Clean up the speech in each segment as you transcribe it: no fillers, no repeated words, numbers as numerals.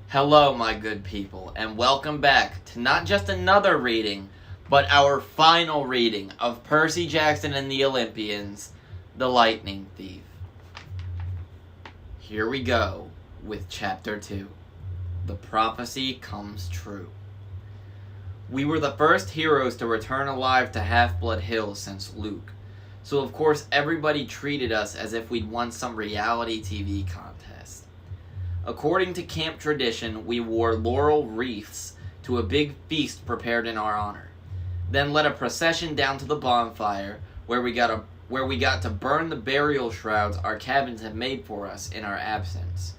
Hello, my good people, and welcome back to not just another reading, but our final reading of Percy Jackson and the Olympians, The Lightning Thief. Here we go with Chapter 2. The Prophecy Comes True. We were the first heroes to return alive to Half-Blood Hill since Luke, so of course everybody treated us as if we'd won some reality TV contest. According to camp tradition, we wore laurel wreaths to a big feast prepared in our honor, then led a procession down to the bonfire where we got to burn the burial shrouds our cabins had made for us in our absence.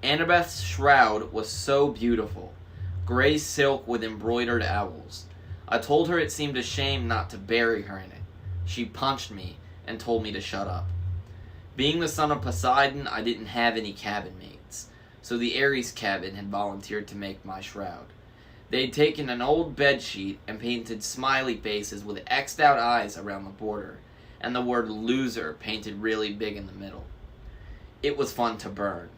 Annabeth's shroud was so beautiful, gray silk with embroidered owls. I told her it seemed a shame not to bury her in it. She punched me and told me to shut up. Being the son of Poseidon, I didn't have any cabin mates, so the Ares cabin had volunteered to make my shroud. They'd taken an old bedsheet and painted smiley faces with X'd out eyes around the border, and the word loser painted really big in the middle. It was fun to burn.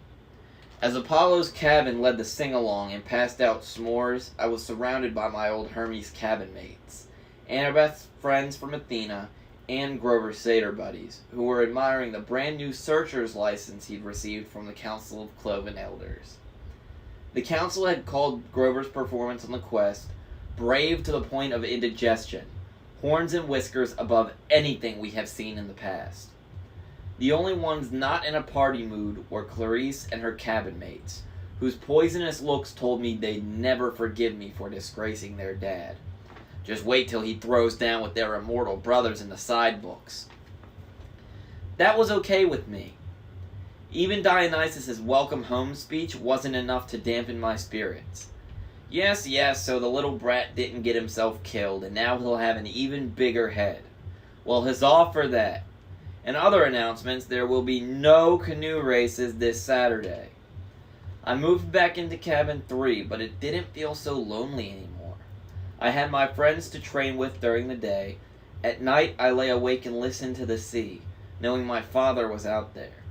As Apollo's cabin led the sing-along and passed out s'mores, I was surrounded by my old Hermes cabin mates, Annabeth's friends from Athena, and Grover's satyr buddies, who were admiring the brand new searcher's license he'd received from the Council of Cloven Elders. The council had called Grover's performance on the quest brave to the point of indigestion, horns and whiskers above anything we have seen in the past. The only ones not in a party mood were Clarice and her cabin mates, whose poisonous looks told me they'd never forgive me for disgracing their dad. Just wait till he throws down with their immortal brothers in the side books. That was okay with me. Even Dionysus' welcome home speech wasn't enough to dampen my spirits. Yes, so the little brat didn't get himself killed, and now he'll have an even bigger head. Well, huzzah for that. In other announcements, there will be no canoe races this Saturday. I moved back into cabin 3, but it didn't feel so lonely anymore. I had my friends to train with during the day. At night, I lay awake and listened to the sea, knowing my father was out there.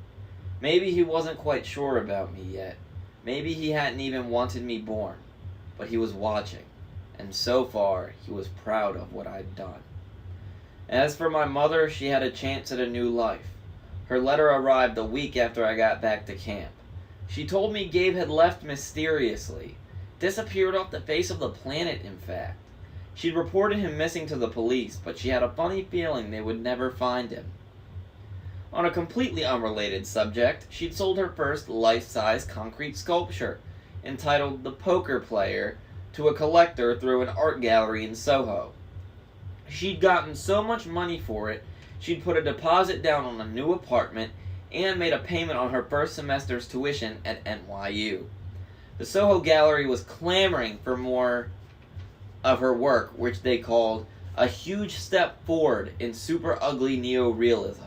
Maybe he wasn't quite sure about me yet. Maybe he hadn't even wanted me born. But he was watching, and so far, he was proud of what I'd done. As for my mother, she had a chance at a new life. Her letter arrived a week after I got back to camp. She told me Gabe had left mysteriously. Disappeared off the face of the planet, in fact. She'd reported him missing to the police, but she had a funny feeling they would never find him. On a completely unrelated subject, she'd sold her first life-size concrete sculpture, entitled The Poker Player, to a collector through an art gallery in Soho. She'd gotten so much money for it, she'd put a deposit down on a new apartment and made a payment on her first semester's tuition at NYU. The Soho Gallery was clamoring for more of her work, which they called a huge step forward in super ugly neo-realism.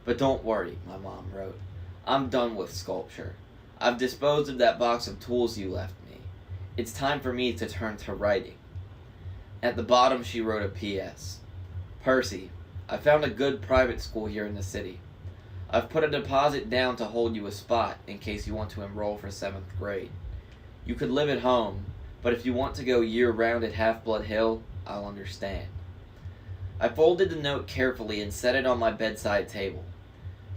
But don't worry, my mom wrote. I'm done with sculpture. I've disposed of that box of tools you left me. It's time for me to turn to writing. At the bottom she wrote a P.S. Percy, I found a good private school here in the city. I've put a deposit down to hold you a spot in case you want to enroll for 7th grade. You could live at home, but if you want to go year-round at Half-Blood Hill, I'll understand. I folded the note carefully and set it on my bedside table.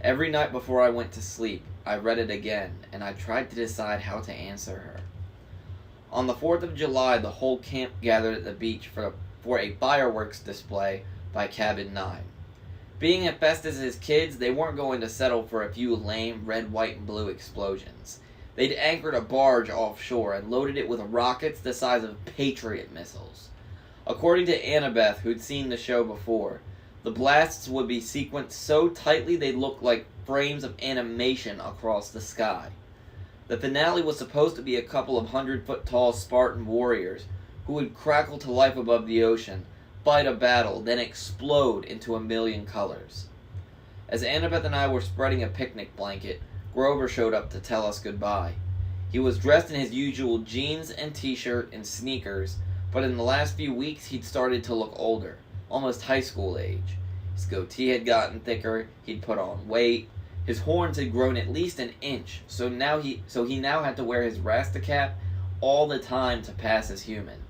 Every night before I went to sleep, I read it again, and I tried to decide how to answer her. On the 4th of July, the whole camp gathered at the beach for a fireworks display by Cabin 9. Being at Festus's kids, they weren't going to settle for a few lame red, white, and blue explosions. They'd anchored a barge offshore and loaded it with rockets the size of Patriot missiles. According to Annabeth, who'd seen the show before, the blasts would be sequenced so tightly they'd look like frames of animation across the sky. The finale was supposed to be a couple of 100-foot-tall Spartan warriors who would crackle to life above the ocean, fight a battle, then explode into a million colors. As Annabeth and I were spreading a picnic blanket, Grover showed up to tell us goodbye. He was dressed in his usual jeans and t-shirt and sneakers, but in the last few weeks he'd started to look older, almost high school age. His goatee had gotten thicker, he'd put on weight, His horns had grown at least an inch, so he now had to wear his rasta cap all the time to pass as human.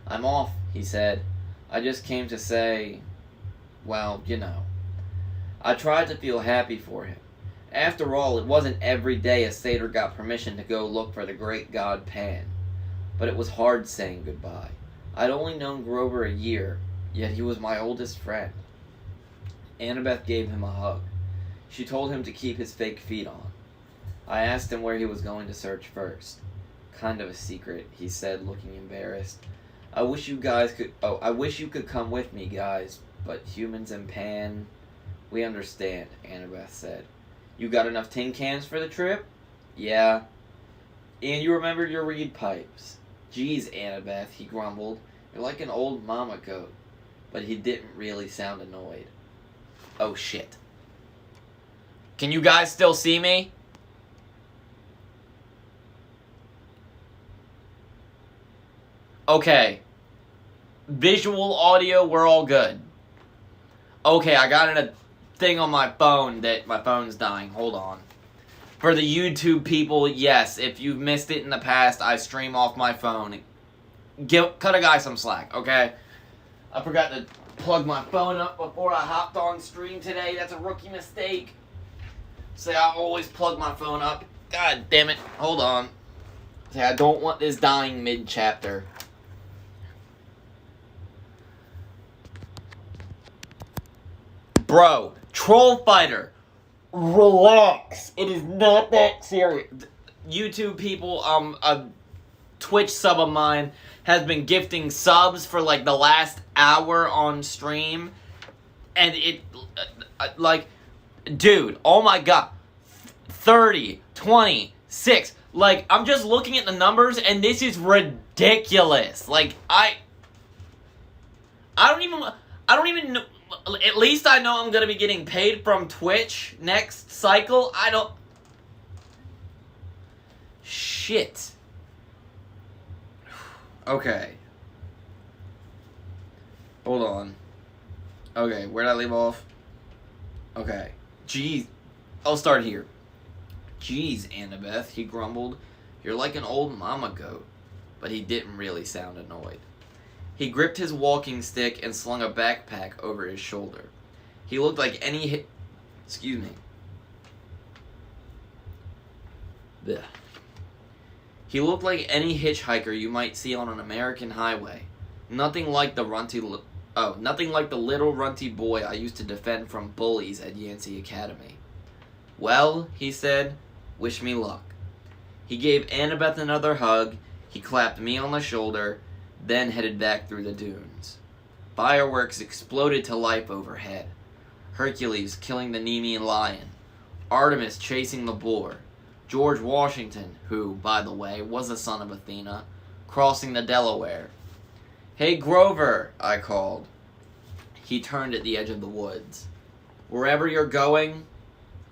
"I'm off," he said. "I just came to say, well, you know." I tried to feel happy for him. After all, it wasn't every day a satyr got permission to go look for the great god Pan. But it was hard saying goodbye. I'd only known Grover a year, yet he was my oldest friend. Annabeth gave him a hug. She told him to keep his fake feet on. I asked him where he was going to search first. "Kind of a secret," he said, looking embarrassed. I wish you could come with me, guys, but humans and Pan, we understand," Annabeth said. "You got enough tin cans for the trip?" "Yeah." "And you remembered your reed pipes?" "Geez, Annabeth," he grumbled. "You're like an old mama goat." But he didn't really sound annoyed. Oh shit. Can you guys still see me? Okay. Visual, audio, we're all good. Okay, I got a thing on my phone that my phone's dying. Hold on. For the YouTube people, yes, if you've missed it in the past, I stream off my phone. Cut a guy some slack, okay? I forgot to plug my phone up before I hopped on stream today. That's a rookie mistake. Say I always plug my phone up. God damn it. Hold on. Say I don't want this dying mid-chapter. Bro, Troll Fighter, relax. It is not that serious. YouTube people, a Twitch sub of mine has been gifting subs for like the last hour on stream, and it, like, dude, oh my god, 30, 26, like, I'm just looking at the numbers, and this is ridiculous. Like, I don't even know. At least I know I'm gonna be getting paid from Twitch next cycle. Shit. Okay. Hold on. Okay, where'd I leave off? Okay. Jeez. I'll start here. "Jeez, Annabeth," he grumbled. "You're like an old mama goat." But he didn't really sound annoyed. He gripped his walking stick and slung a backpack over his shoulder. He looked like any Blech. He looked like any hitchhiker you might see on an American highway. Nothing like the little runty boy I used to defend from bullies at Yancey Academy. "Well," he said, "wish me luck." He gave Annabeth another hug. He clapped me on the shoulder, then headed back through the dunes. Fireworks exploded to life overhead. Hercules killing the Nemean lion. Artemis chasing the boar. George Washington, who, by the way, was a son of Athena, crossing the Delaware. "Hey, Grover," I called. He turned at the edge of the woods. "Wherever you're going,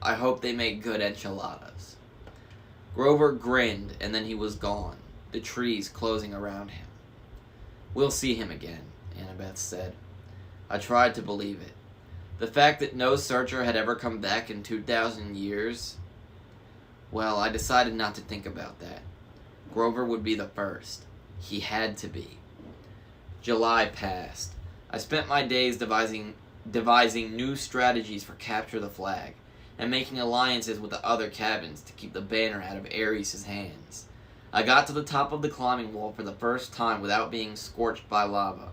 I hope they make good enchiladas." Grover grinned, and then he was gone, the trees closing around him. "We'll see him again," Annabeth said. I tried to believe it. The fact that no searcher had ever come back in 2,000 years... Well, I decided not to think about that. Grover would be the first. He had to be. July passed. I spent my days devising new strategies for Capture the Flag, and making alliances with the other cabins to keep the banner out of Ares' hands. I got to the top of the climbing wall for the first time without being scorched by lava.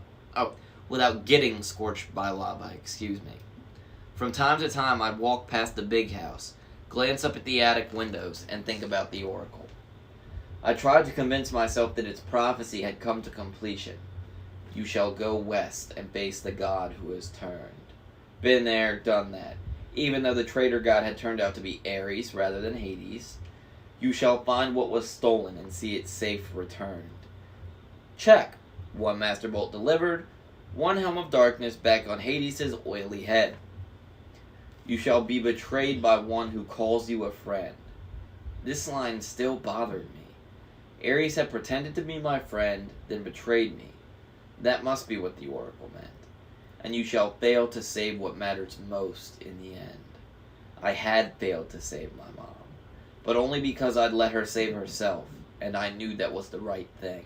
Without getting scorched by lava, excuse me. From time to time, I'd walk past the big house, glance up at the attic windows, and think about the oracle. I tried to convince myself that its prophecy had come to completion. You shall go west and face the god who has turned. Been there, done that. Even though the traitor god had turned out to be Ares rather than Hades. You shall find what was stolen and see its safe returned. Check. One master bolt delivered. One helm of darkness back on Hades' oily head. You shall be betrayed by one who calls you a friend. This line still bothered me. Ares had pretended to be my friend, then betrayed me. That must be what the oracle meant. And you shall fail to save what matters most in the end. I had failed to save my mom, but only because I'd let her save herself, and I knew that was the right thing.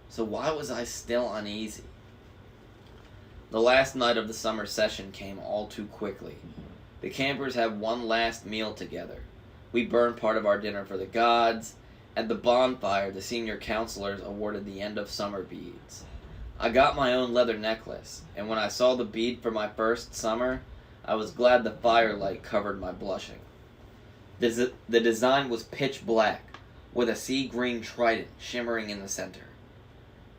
So why was I still uneasy? The last night of the summer session came all too quickly. The campers had one last meal together. We burned part of our dinner for the gods. At the bonfire, the senior counselors awarded the end of summer beads. I got my own leather necklace, and when I saw the bead for my first summer, I was glad the firelight covered my blushing. The design was pitch black, with a sea green trident shimmering in the center.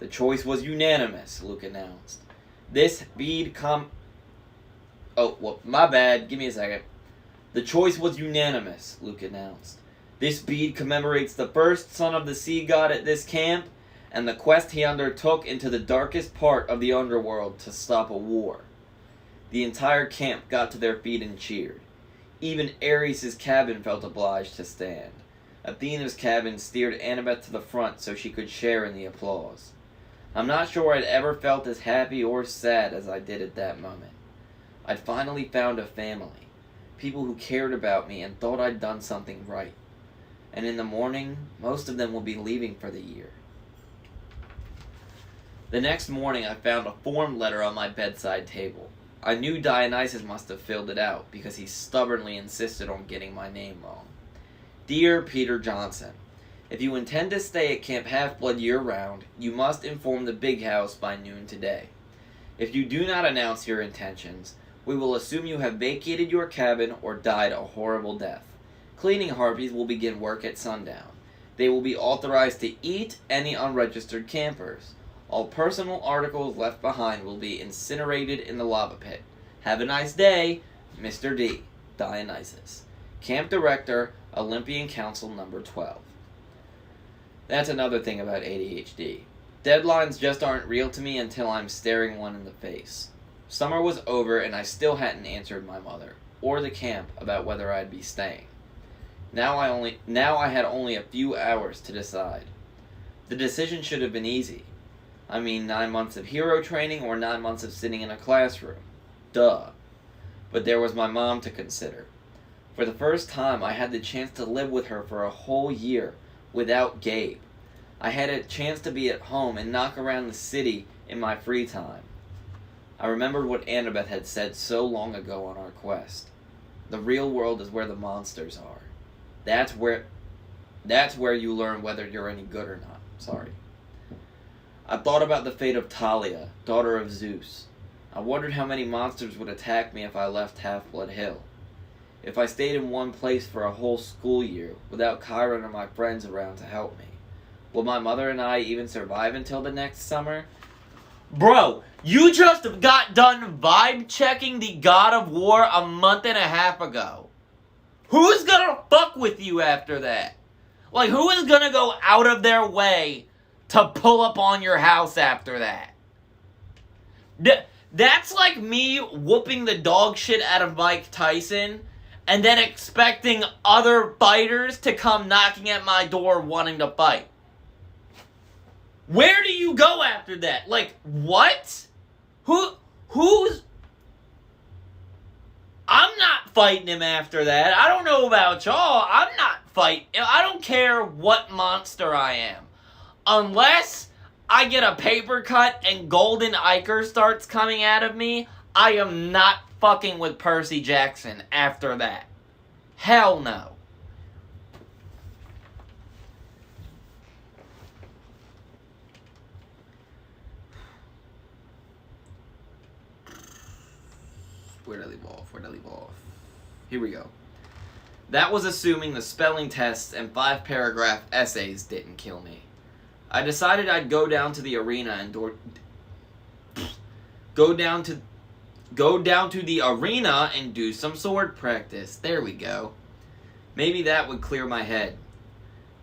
The choice was unanimous, Luke announced. This bead my bad, give me a second. The choice was unanimous, Luke announced. This bead commemorates the first son of the sea god at this camp, and the quest he undertook into the darkest part of the underworld to stop a war. The entire camp got to their feet and cheered. Even Ares' cabin felt obliged to stand. Athena's cabin steered Annabeth to the front so she could share in the applause. I'm not sure I'd ever felt as happy or sad as I did at that moment. I'd finally found a family, people who cared about me and thought I'd done something right. And in the morning, most of them will be leaving for the year. The next morning, I found a form letter on my bedside table. I knew Dionysus must have filled it out because he stubbornly insisted on getting my name wrong. Dear Peter Johnson, if you intend to stay at Camp Half-Blood year-round, you must inform the big house by noon today. If you do not announce your intentions, we will assume you have vacated your cabin or died a horrible death. Cleaning harpies will begin work at sundown. They will be authorized to eat any unregistered campers. All personal articles left behind will be incinerated in the lava pit. Have a nice day, Mr. D. Dionysus. Camp Director, Olympian Council Number 12. That's another thing about ADHD. Deadlines just aren't real to me until I'm staring one in the face. Summer was over and I still hadn't answered my mother, or the camp, about whether I'd be staying. Now I had only a few hours to decide. The decision should have been easy. 9 months of hero training or 9 months of sitting in a classroom. Duh. But there was my mom to consider. For the first time, I had the chance to live with her for a whole year, without Gabe. I had a chance to be at home and knock around the city in my free time. I remembered what Annabeth had said so long ago on our quest. The real world is where the monsters are. That's where you learn whether you're any good or not. Sorry. I thought about the fate of Talia, daughter of Zeus. I wondered how many monsters would attack me if I left Half-Blood Hill. If I stayed in one place for a whole school year, without Chiron or my friends around to help me. Will my mother and I even survive until the next summer? Bro, you just got done vibe checking the God of War a month and a half ago. Who's gonna fuck with you after that? Like, who is gonna go out of their way to pull up on your house after that? That's like me whooping the dog shit out of Mike Tyson and then expecting other fighters to come knocking at my door wanting to fight. Where do you go after that? Like, what? Who's... I'm not fighting him after that. I don't know about y'all. I'm not fighting. I don't care what monster I am. Unless I get a paper cut and golden ichor starts coming out of me, I am not fucking with Percy Jackson after that. Hell no. Where'd I leave off? Here we go. That was assuming the spelling tests and 5-paragraph essays didn't kill me. I decided I'd go down to the arena and go down to the arena and do some sword practice. There we go. Maybe that would clear my head.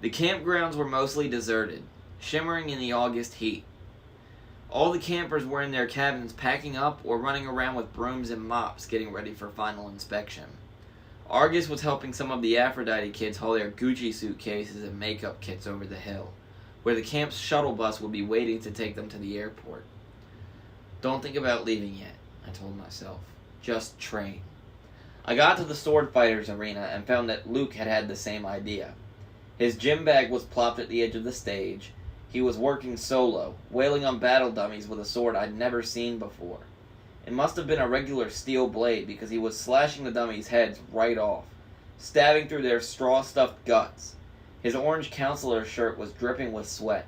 The campgrounds were mostly deserted, shimmering in the August heat. All the campers were in their cabins packing up or running around with brooms and mops getting ready for final inspection. Argus was helping some of the Aphrodite kids haul their Gucci suitcases and makeup kits over the hill, where the camp's shuttle bus would be waiting to take them to the airport. Don't think about leaving yet, I told myself. Just train. I got to the sword fighters arena and found that Luke had the same idea. His gym bag was plopped at the edge of the stage. He was working solo, wailing on battle dummies with a sword I'd never seen before. It must have been a regular steel blade because he was slashing the dummies' heads right off, stabbing through their straw-stuffed guts. His orange counselor shirt was dripping with sweat.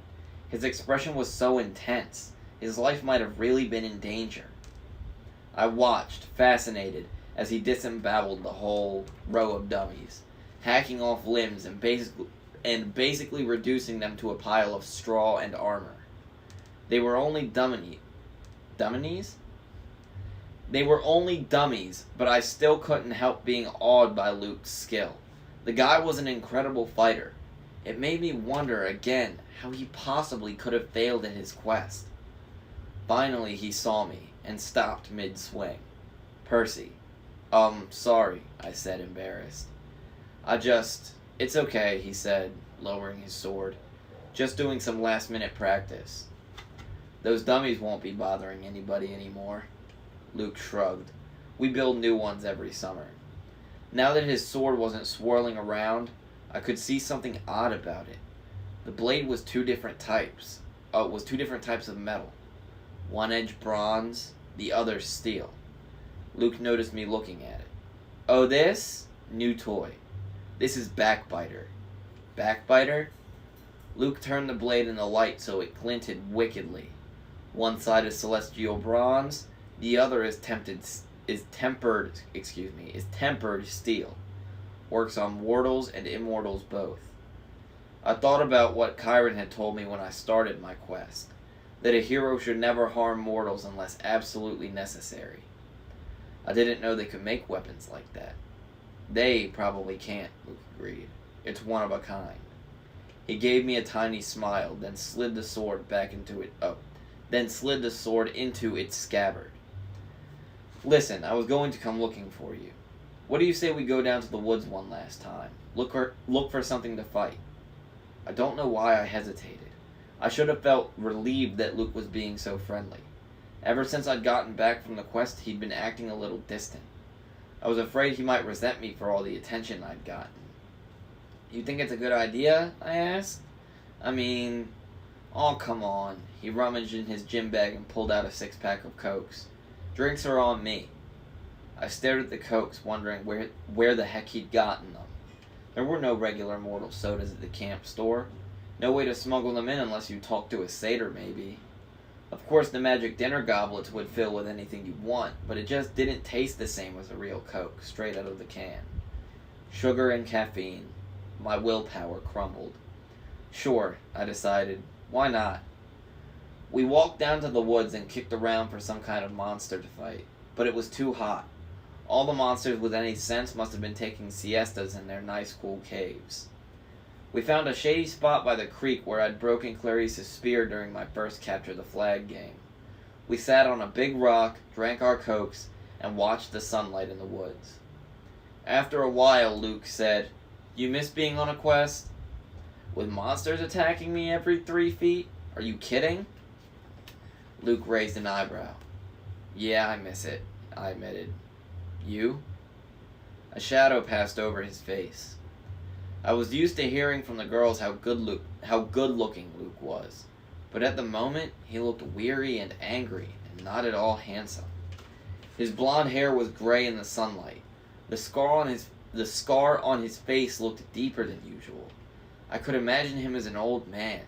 His expression was so intense. His life might have really been in danger. I watched, fascinated, as he disemboweled the whole row of dummies, hacking off limbs and basically reducing them to a pile of straw and armor. They were only dummies? They were only dummies, but I still couldn't help being awed by Luke's skill. The guy was an incredible fighter. It made me wonder again how he possibly could have failed in his quest. Finally he saw me and stopped mid-swing. Percy. Sorry, I said, embarrassed. It's okay, he said, lowering his sword. Just doing some last-minute practice. Those dummies won't be bothering anybody anymore. Luke shrugged. We build new ones every summer. Now that his sword wasn't swirling around, I could see something odd about it. The blade was two different types of metal. One edge bronze, the other steel. Luke noticed me looking at it. Oh, this? New toy. This is Backbiter. Backbiter? Luke turned the blade in the light so it glinted wickedly. One side is celestial bronze, the other is tempered steel. Works on mortals and immortals both. I thought about what Chiron had told me when I started my quest, that a hero should never harm mortals unless absolutely necessary. I didn't know they could make weapons like that. They probably can't, Luke agreed. It's one of a kind. He gave me a tiny smile, then slid the sword into its scabbard. Listen, I was going to come looking for you. What do you say we go down to the woods one last time? Look for something to fight. I don't know why I hesitated. I should have felt relieved that Luke was being so friendly. Ever since I'd gotten back from the quest, he'd been acting a little distant. I was afraid he might resent me for all the attention I'd gotten. You think it's a good idea? I asked. Oh, come on. He rummaged in his gym bag and pulled out a 6-pack of Cokes. Drinks are on me. I stared at the Cokes, wondering where the heck he'd gotten them. There were no regular mortal sodas at the camp store. No way to smuggle them in unless you talked to a satyr, maybe. Of course, the magic dinner goblets would fill with anything you want, but it just didn't taste the same as a real Coke, straight out of the can. Sugar and caffeine. My willpower crumbled. Sure, I decided. Why not? We walked down to the woods and kicked around for some kind of monster to fight, but it was too hot. All the monsters with any sense must have been taking siestas in their nice cool caves. We found a shady spot by the creek where I'd broken Clarice's spear during my first Capture the Flag game. We sat on a big rock, drank our Cokes, and watched the sunlight in the woods. After a while, Luke said, "You miss being on a quest? With monsters attacking me every 3 feet? Are you kidding?" Luke raised an eyebrow. "Yeah, I miss it," I admitted. "You?" A shadow passed over his face. I was used to hearing from the girls how good-looking Luke was, but at the moment he looked weary and angry and not at all handsome. His blonde hair was gray in the sunlight. The scar on his face looked deeper than usual. I could imagine him as an old man.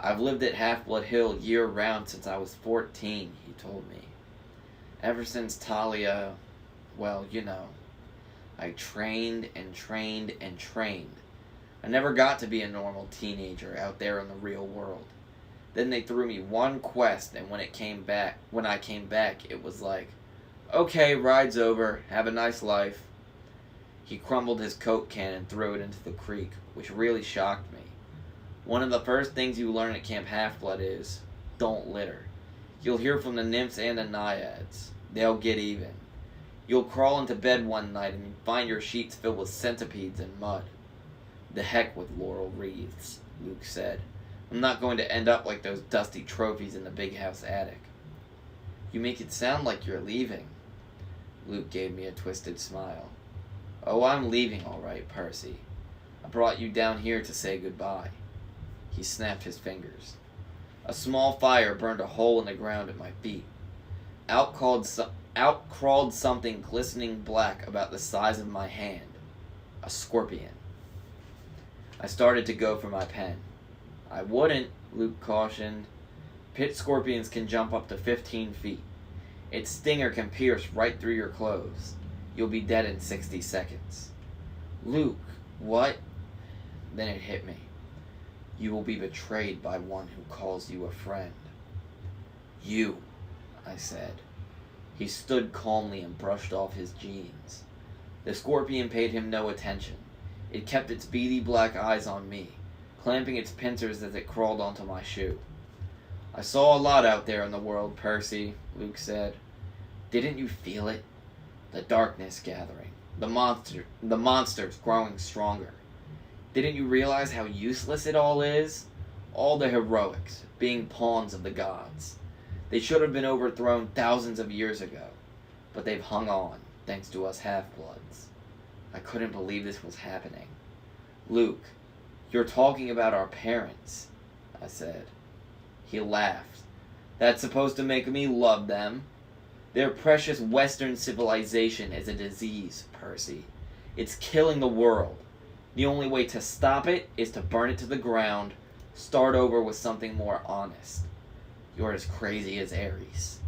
"I've lived at Half-Blood Hill year-round since I was 14, he told me. Ever since Talia, well, you know. I trained and trained and trained. I never got to be a normal teenager out there in the real world. Then they threw me one quest, and when I came back, it was like, okay, ride's over, have a nice life." He crumbled his Coke can and threw it into the creek, which really shocked me. One of the first things you learn at Camp Half-Blood is, don't litter. You'll hear from the nymphs and the naiads. They'll get even. You'll crawl into bed one night and find your sheets filled with centipedes and mud. "The heck with laurel wreaths," Luke said. "I'm not going to end up like those dusty trophies in the big house attic." "You make it sound like you're leaving." Luke gave me a twisted smile. "Oh, I'm leaving all right, Percy. I brought you down here to say goodbye." He snapped his fingers. A small fire burned a hole in the ground at my feet. Out crawled something glistening black about the size of my hand. A scorpion. I started to go for my pen. "I wouldn't," Luke cautioned. "Pit scorpions can jump up to 15 feet. Its stinger can pierce right through your clothes. You'll be dead in 60 seconds. "Luke, what?" Then it hit me. "You will be betrayed by one who calls you a friend." "You," I said. He stood calmly and brushed off his jeans. The scorpion paid him no attention. It kept its beady black eyes on me, clamping its pincers as it crawled onto my shoe. "I saw a lot out there in the world, Percy," Luke said. "Didn't you feel it? The darkness gathering, the monsters growing stronger. Didn't you realize how useless it all is? All the heroics, being pawns of the gods. They should have been overthrown thousands of years ago, but they've hung on, thanks to us half-bloods." I couldn't believe this was happening. "Luke, you're talking about our parents," I said. He laughed. "That's supposed to make me love them? Their precious Western civilization is a disease, Percy. It's killing the world. The only way to stop it is to burn it to the ground, start over with something more honest. You're as crazy as Ares."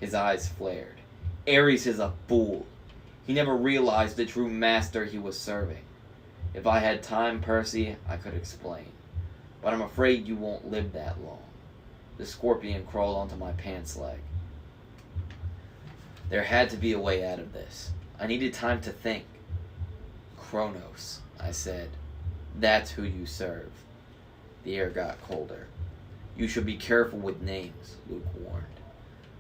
His eyes flared. "Ares is a fool. He never realized the true master he was serving. If I had time, Percy, I could explain. But I'm afraid you won't live that long." The scorpion crawled onto my pants leg. There had to be a way out of this. I needed time to think. "Kronos," I said. "That's who you serve." The air got colder. "You should be careful with names," Luke warned.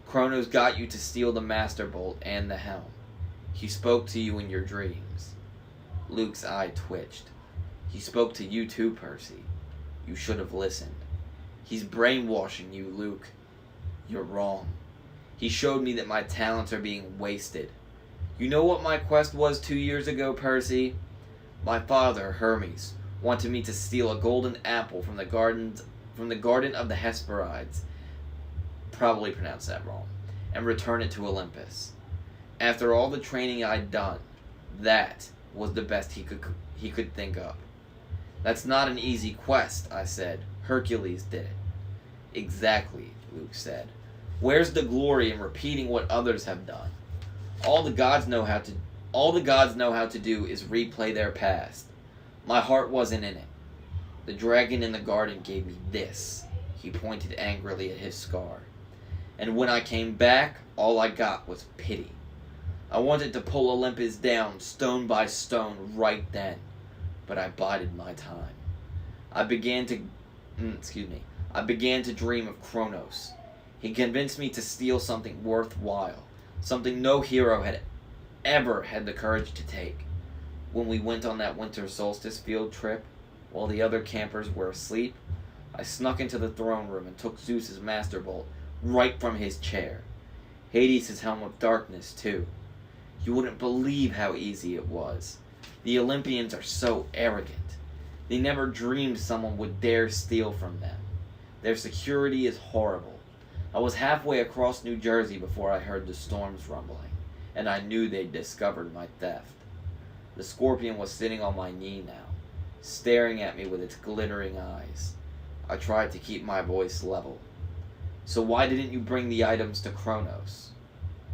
"Kronos got you to steal the Master Bolt and the helm. He spoke to you in your dreams." Luke's eye twitched. "He spoke to you too, Percy. You should have listened. He's brainwashing you, Luke." "You're wrong. He showed me that my talents are being wasted. You know what my quest was 2 years ago, Percy? My father, Hermes, wanted me to steal a golden apple from the garden of the Hesperides, probably pronounced that wrong, and return it to Olympus. After all the training I'd done, that was the best he could think of. "That's not an easy quest," I said. "Hercules did it." "Exactly," Luke said. "Where's the glory in repeating what others have done? All the gods know how to do is replay their past. My heart wasn't in it. The dragon in the garden gave me this." He pointed angrily at his scar. "And when I came back, all I got was pity. I wanted to pull Olympus down stone by stone right then, but I bided my time. I began to dream of Kronos. He convinced me to steal something worthwhile, something no hero had ever had the courage to take. When we went on that winter solstice field trip, while the other campers were asleep, I snuck into the throne room and took Zeus's Master Bolt right from his chair. Hades' Helm of Darkness, too. You wouldn't believe how easy it was. The Olympians are so arrogant. They never dreamed someone would dare steal from them. Their security is horrible. I was halfway across New Jersey before I heard the storms rumbling, and I knew they'd discovered my theft. The scorpion was sitting on my knee now, staring at me with its glittering eyes. I tried to keep my voice level. "So why didn't you bring the items to Kronos?"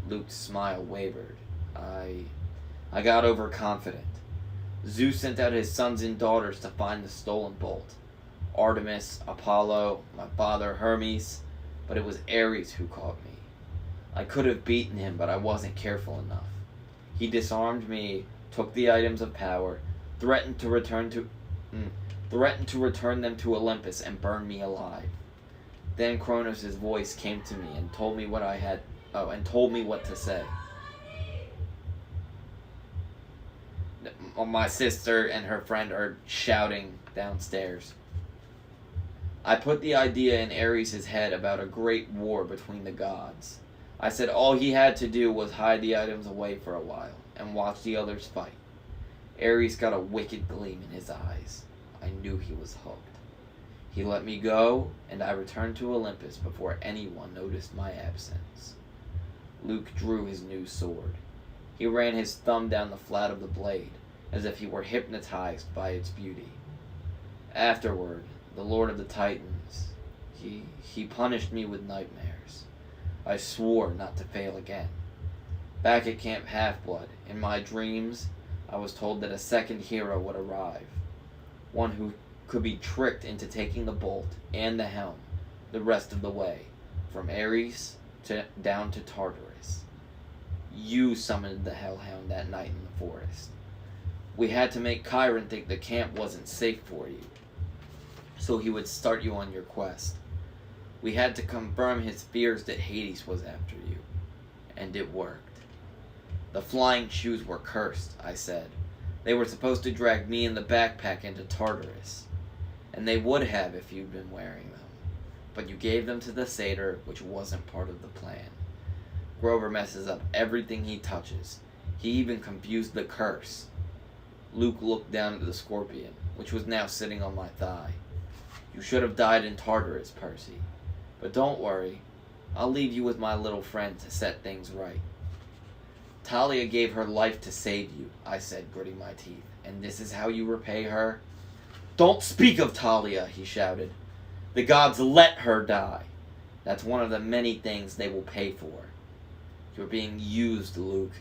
Luke's smile wavered. I got overconfident. Zeus sent out his sons and daughters to find the stolen bolt. Artemis, Apollo, my father Hermes, but it was Ares who caught me. I could have beaten him, but I wasn't careful enough. He disarmed me, took the items of power, threatened to return them to Olympus and burn me alive. Then Kronos' voice came to me and told me what to say. My sister and her friend are shouting downstairs. I put the idea in Ares' head about a great war between the gods. I said all he had to do was hide the items away for a while and watch the others fight. Ares got a wicked gleam in his eyes. I knew he was hooked. He let me go, and I returned to Olympus before anyone noticed my absence. Luke drew his new sword. He ran his thumb down the flat of the blade, as if he were hypnotized by its beauty. Afterward, the Lord of the Titans, he punished me with nightmares. I swore not to fail again. Back at Camp Half-Blood, in my dreams, I was told that a second hero would arrive. One who could be tricked into taking the bolt and the helm the rest of the way, from Ares down to Tartarus. You summoned the Hellhound that night in the forest. We had to make Chiron think the camp wasn't safe for you, so he would start you on your quest. We had to confirm his fears that Hades was after you, and it worked. The flying shoes were cursed, I said. They were supposed to drag me and the backpack into Tartarus, and they would have if you'd been wearing them. But you gave them to the satyr, which wasn't part of the plan. Grover messes up everything he touches. He even confused the curse. Luke looked down at the scorpion, which was now sitting on my thigh. You should have died in Tartarus, Percy. But don't worry, I'll leave you with my little friend to set things right. Talia gave her life to save you, I said, gritting my teeth, and this is how you repay her? Don't speak of Talia, he shouted. The gods let her die. That's one of the many things they will pay for. You're being used, Luke.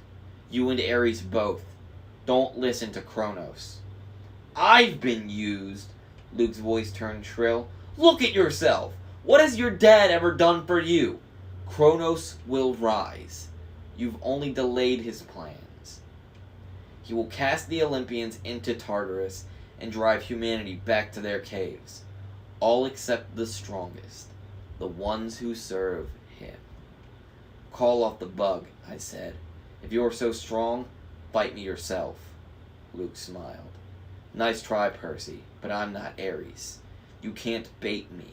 You and Ares both. Don't listen to Kronos. I've been used. Luke's voice turned shrill. Look at yourself. What has your dad ever done for you? Kronos will rise. You've only delayed his plans. He will cast the Olympians into Tartarus and drive humanity back to their caves. All except the strongest. The ones who serve him. Call off the bug, I said. If you're so strong, fight me yourself. Luke smiled. Nice try, Percy, but I'm not Ares. You can't bait me.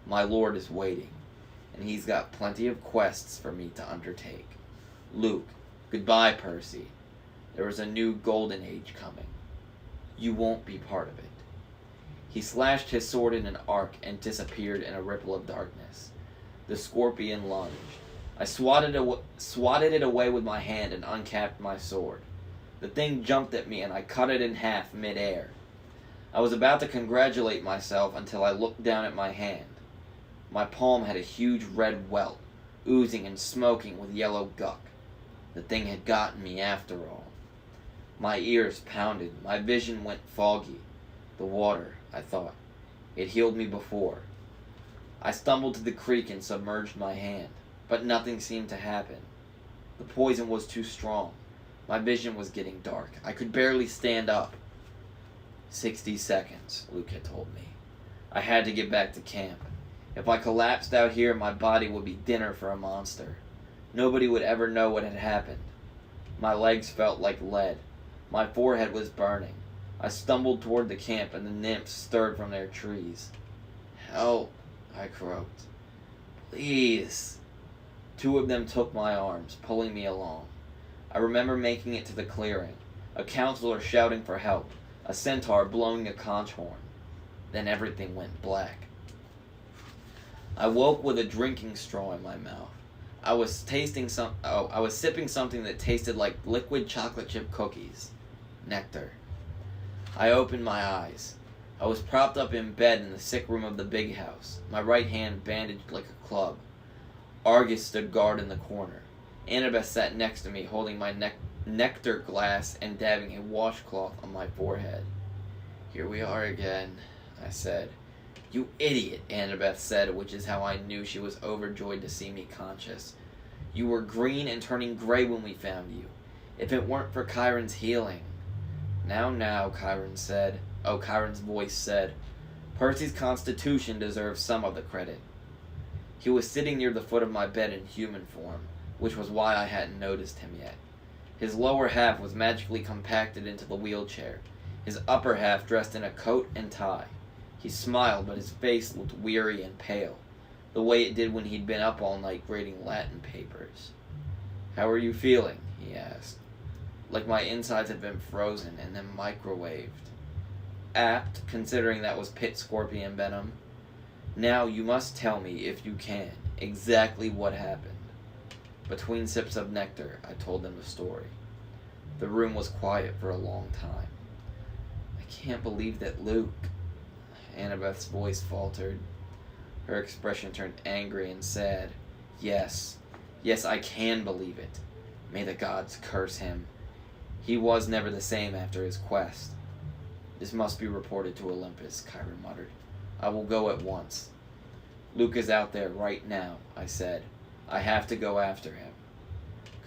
My lord is waiting, and he's got plenty of quests for me to undertake. Luke, goodbye, Percy. There is a new golden age coming. You won't be part of it. He slashed his sword in an arc and disappeared in a ripple of darkness. The scorpion lunged. I swatted it away with my hand and uncapped my sword. The thing jumped at me and I cut it in half mid-air. I was about to congratulate myself until I looked down at my hand. My palm had a huge red welt, oozing and smoking with yellow guck. The thing had gotten me after all. My ears pounded, my vision went foggy. The water, I thought. It healed me before. I stumbled to the creek and submerged my hand, but nothing seemed to happen. The poison was too strong. My vision was getting dark. I could barely stand up. 60 seconds, Luke had told me. I had to get back to camp. If I collapsed out here, my body would be dinner for a monster. Nobody would ever know what had happened. My legs felt like lead. My forehead was burning. I stumbled toward the camp and the nymphs stirred from their trees. Help, I croaked. Please. 2 of them took my arms, pulling me along. I remember making it to the clearing, a counselor shouting for help, a centaur blowing a conch horn. Then everything went black. I woke with a drinking straw in my mouth. I was sipping something that tasted like liquid chocolate chip cookies. Nectar. I opened my eyes. I was propped up in bed in the sick room of the big house, my right hand bandaged like a club. Argus stood guard in the corner. Annabeth sat next to me, holding my nectar glass and dabbing a washcloth on my forehead. Here we are again, I said. You idiot, Annabeth said, which is how I knew she was overjoyed to see me conscious. You were green and turning gray when we found you. If it weren't for Chiron's healing. Now, Chiron's voice said. Percy's constitution deserves some of the credit. He was sitting near the foot of my bed in human form, which was why I hadn't noticed him yet. His lower half was magically compacted into the wheelchair, his upper half dressed in a coat and tie. He smiled, but his face looked weary and pale. the way it did when he'd been up all night grading Latin papers. "How are you feeling?" he asked. "Like my insides had been frozen and then microwaved." "Apt, considering that was pit scorpion venom. Now you must tell me, if you can, exactly what happened." Between sips of nectar, I told them the story. The room was quiet for a long time. "I can't believe that Luke..." Annabeth's voice faltered. Her expression turned angry and sad. Yes, I can believe it. May the gods curse him. He was never the same after his quest." "This must be reported to Olympus," Chiron muttered. "I will go at once." "Luke is out there right now," I said. "I have to go after him."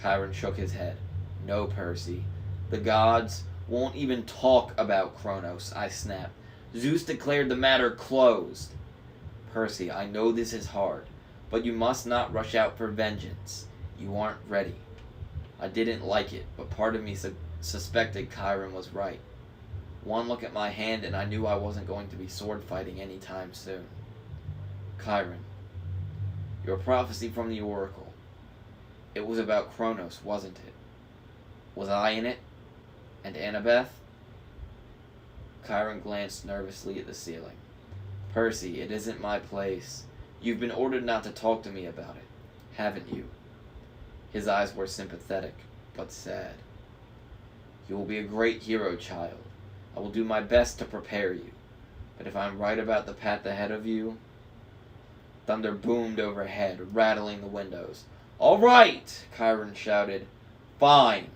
Chiron shook his head. "No, Percy. The gods won't even talk about Kronos," I snapped. "Zeus declared the matter closed." "Percy, I know this is hard, but you must not rush out for vengeance. You aren't ready." I didn't like it, but part of me suspected Chiron was right. One look at my hand and I knew I wasn't going to be sword fighting anytime soon. "Chiron, your prophecy from the oracle. It was about Kronos, wasn't it? Was I in it? And Annabeth?" Chiron glanced nervously at the ceiling. "Percy, it isn't my place. You've been ordered not to talk to me about it, haven't you?" His eyes were sympathetic, but sad. "You will be a great hero, child. I will do my best to prepare you. But if I'm right about the path ahead of you..." Thunder boomed overhead, rattling the windows. "All right!" Chiron shouted. "Fine!"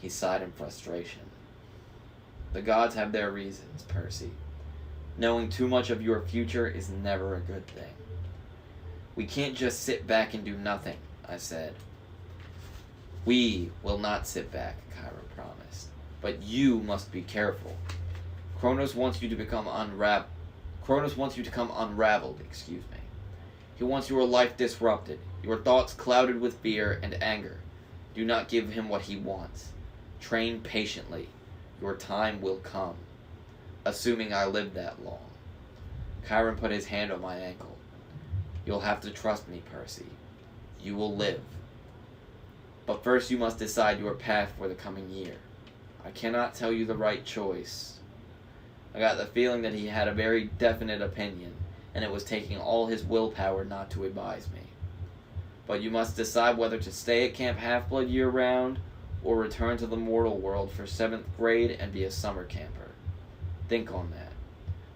He sighed in frustration. "The gods have their reasons, Percy. Knowing too much of your future is never a good thing." "We can't just sit back and do nothing," I said. "We will not sit back," Chiron promised. "But you must be careful. Kronos wants you to become unraveled, He wants your life disrupted, your thoughts clouded with fear and anger. Do not give him what he wants. Train patiently. Your time will come. Assuming I live that long." Chiron put his hand on my ankle. "You'll have to trust me, Percy. You will live. But first you must decide your path for the coming year. I cannot tell you the right choice." I got the feeling that he had a very definite opinion, and it was taking all his willpower not to advise me. "But you must decide whether to stay at Camp Half-Blood year-round, or return to the mortal world for 7th grade and be a summer camper. Think on that.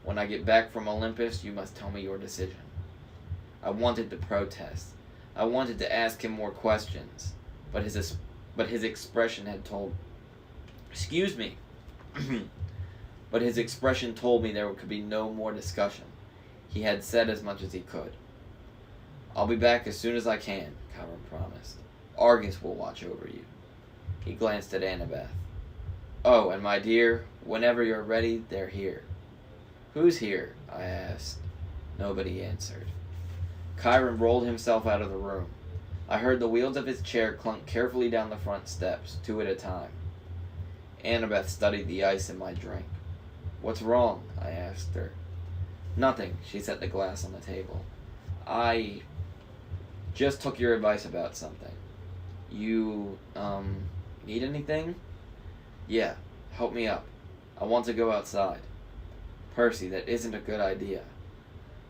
When I get back from Olympus, you must tell me your decision." I wanted to protest. I wanted to ask him more questions, but his expression had told... Excuse me. But his expression told me there could be no more discussion. He had said as much as he could. "I'll be back as soon as I can," Chiron promised. "Argus will watch over you." He glanced at Annabeth. "Oh, and my dear, whenever you're ready, they're here." "Who's here?" I asked. Nobody answered. Chiron rolled himself out of the room. I heard the wheels of his chair clunk carefully down the front steps, 2 at a time. Annabeth studied the ice in my drink. "What's wrong?" I asked her. "Nothing," she set the glass on the table. "I just took your advice about something." "You, need anything?" "Yeah, help me up. I want to go outside." "Percy, that isn't a good idea."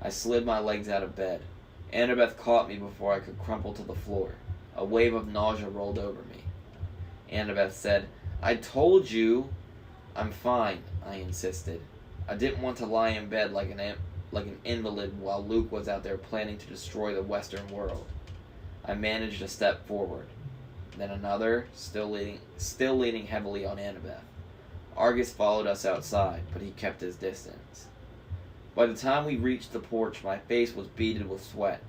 I slid my legs out of bed. Annabeth caught me before I could crumple to the floor. A wave of nausea rolled over me. Annabeth said, "I told you..." "I'm fine," I insisted. I didn't want to lie in bed like an invalid while Luke was out there planning to destroy the Western world. I managed a step forward. Then another, still leaning heavily on Annabeth. Argus followed us outside, but he kept his distance. By the time we reached the porch, my face was beaded with sweat.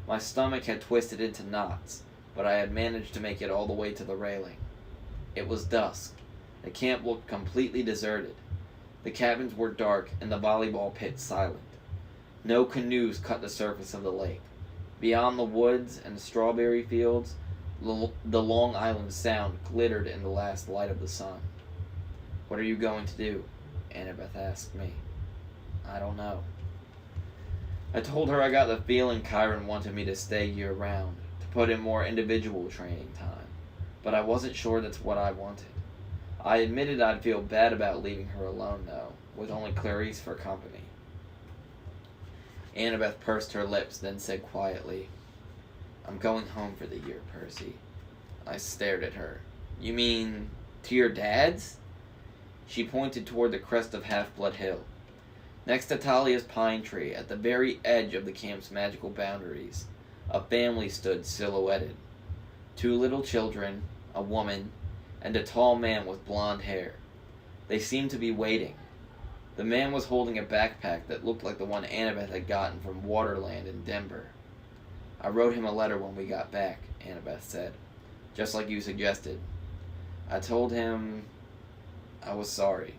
My stomach had twisted into knots, but I had managed to make it all the way to the railing. It was dusk. The camp looked completely deserted. The cabins were dark and the volleyball pit silent. No canoes cut the surface of the lake. Beyond the woods and strawberry fields, the Long Island Sound glittered in the last light of the sun. "What are you going to do?" Annabeth asked me. "I don't know." I told her I got the feeling Kyron wanted me to stay year-round, to put in more individual training time, but I wasn't sure that's what I wanted. I admitted I'd feel bad about leaving her alone, though, with only Clarice for company. Annabeth pursed her lips, then said quietly, "I'm going home for the year, Percy." I stared at her. "You mean to your dad's?" She pointed toward the crest of Half-Blood Hill. Next to Talia's pine tree, at the very edge of the camp's magical boundaries, a family stood silhouetted. 2 little children, a woman, and a tall man with blonde hair. They seemed to be waiting. The man was holding a backpack that looked like the one Annabeth had gotten from Waterland in Denver. "I wrote him a letter when we got back," Annabeth said, "just like you suggested. I told him I was sorry.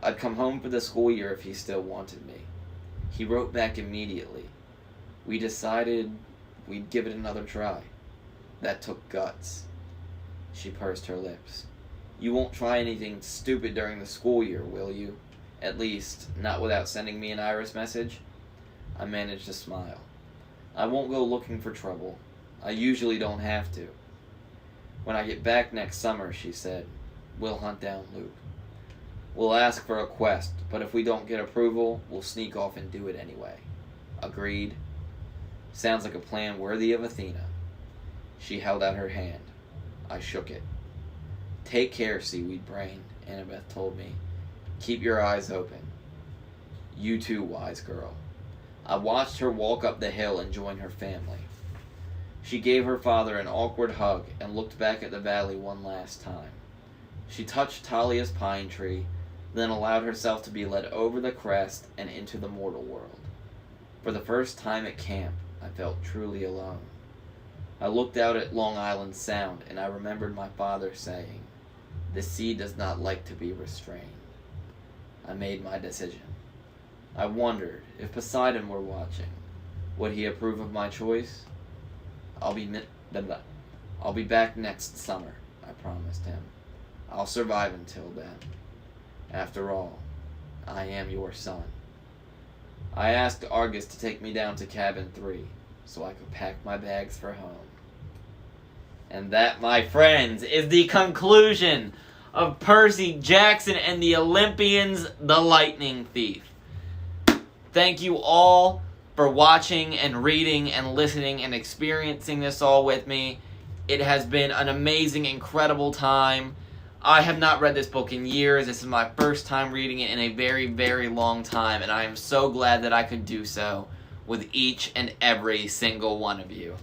I'd come home for the school year if he still wanted me. He wrote back immediately. We decided we'd give it another try. That took guts." She pursed her lips. "You won't try anything stupid during the school year, will you? At least, not without sending me an Iris message?" I managed to smile. "I won't go looking for trouble. I usually don't have to. When I get back next summer," she said, "we'll hunt down Luke. We'll ask for a quest, but if we don't get approval, we'll sneak off and do it anyway. Agreed?" "Sounds like a plan worthy of Athena." She held out her hand. I shook it. "Take care, Seaweed Brain," Annabeth told me. "Keep your eyes open." "You too, wise girl." I watched her walk up the hill and join her family. She gave her father an awkward hug and looked back at the valley one last time. She touched Talia's pine tree, then allowed herself to be led over the crest and into the mortal world. For the first time at camp, I felt truly alone. I looked out at Long Island Sound, and I remembered my father saying, "The sea does not like to be restrained." I made my decision. I wondered if Poseidon were watching. Would he approve of my choice? I'll be back next summer," I promised him. "I'll survive until then. After all, I am your son." I asked Argus to take me down to Cabin 3, so I could pack my bags for home. And that, my friends, is the conclusion of Percy Jackson and the Olympians, the Lightning Thief. Thank you all for watching and reading and listening and experiencing this all with me. It has been an amazing, incredible time. I have not read this book in years. This is my first time reading it in a very, very long time, and I am so glad that I could do so with each and every single one of you.